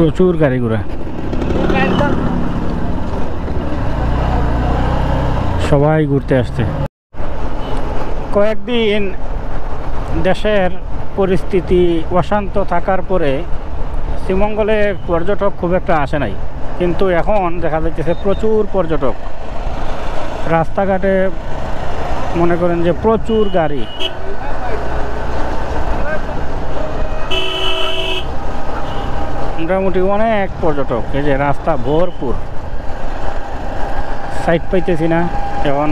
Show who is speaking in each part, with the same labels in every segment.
Speaker 1: প্রচুর গাড়ি ঘোড়া, সবাই ঘুরতে আসছে। কয়েকদিন দেশের পরিস্থিতি অশান্ত থাকার পরে শ্রীমঙ্গলে পর্যটক খুব একটা আসে নাই, কিন্তু এখন দেখা যাচ্ছে প্রচুর পর্যটক। রাস্তাঘাটে মনে করেন যে প্রচুর গাড়ি, মোটামুটি অনেক পর্যটক। এই যে রাস্তা ভরপুর, সাইড পাইতেছি না এখন।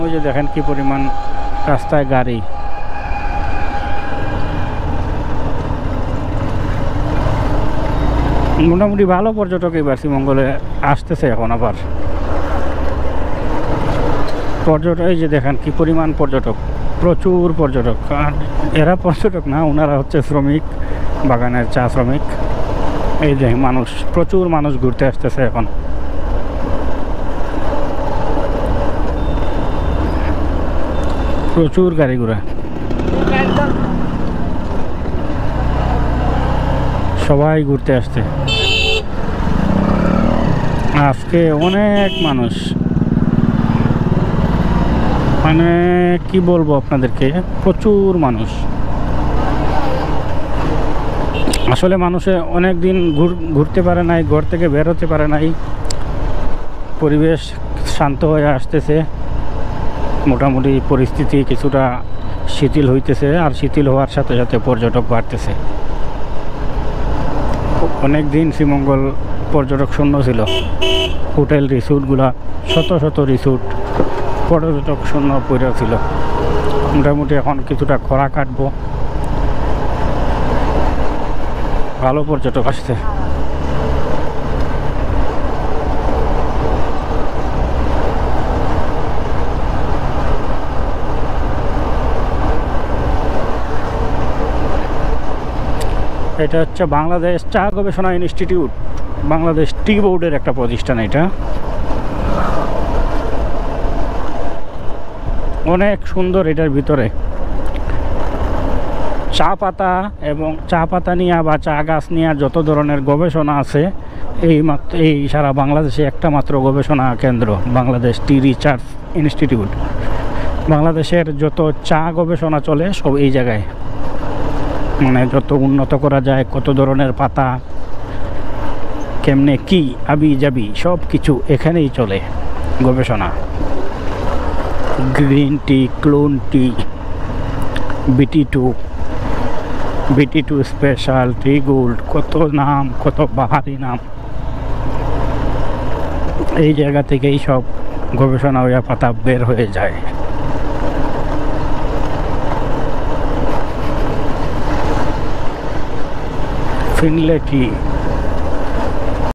Speaker 1: ওই যে দেখেন কি পরিমাণ রাস্তায় গাড়ি। মোটামুটি ভালো পর্যটক এবার শ্রীমঙ্গলে আসতেছে এখন আবার। পর্যটক এই যে দেখেন কি পরিমাণ পর্যটক, প্রচুর পর্যটক। আর এরা পর্যটক না, ওনারা হচ্ছে শ্রমিক, বাগানের চা শ্রমিক। এই যে মানুষ, প্রচুর মানুষ ঘুরতে আসতেছে এখন। প্রচুর গাড়ি ঘোড়া, সবাই ঘুরতে আসছে আজকে। অনেক মানুষ, মানে কি বলবো আপনাদেরকে, প্রচুর মানুষ। আসলে মানুষে অনেক দিন ঘুরতে পারে নাই, ঘর থেকে বের হতে পারে নাই। পরিবেশ শান্ত হয়ে আসতেছে, মোটামুটি পরিস্থিতি কিছুটা শিথিল হইতেছে। আর শিথিল হওয়ার সাথে সাথে পর্যটক বাড়তেছে। অনেক দিন শ্রীমঙ্গল পর্যটক শূন্য ছিল। হোটেল রিসোর্টগুলা, শত শত রিসোর্ট পর্যটক শূন্য পড়ে ছিল। মোটামুটি এখন কিছুটা খরা কাটবো, ভালো পর্যটক আসছে। এটা হচ্ছে বাংলাদেশ চা গবেষণা ইনস্টিটিউট, বাংলাদেশ টি বোর্ডের একটা প্রতিষ্ঠান। এটা অনেক সুন্দর। এটার ভিতরে চা পাতা এবং চা পাতা নিয়ে বা চা গাছ নিয়ে যত ধরনের গবেষণা আছে, এই সারা বাংলাদেশে একটা মাত্র গবেষণা কেন্দ্র, বাংলাদেশ টি রিসার্চ ইনস্টিটিউট। বাংলাদেশের যত চা গবেষণা চলে সব এই জায়গায়। মানে যত উন্নত করা যায়, কত ধরনের পাতা, কেমনে কি আবি যাবি, সব কিছু এখানেই চলে গবেষণা। গ্রিন টি, ক্লোন টি, BT2 স্পেশাল, টি গোল্ড, কত নাম, কত বাহারি নাম। এই জায়গা থেকেই সব গবেষণা হয়ে পাতা বের হয়ে যায়। ফিনলে টি,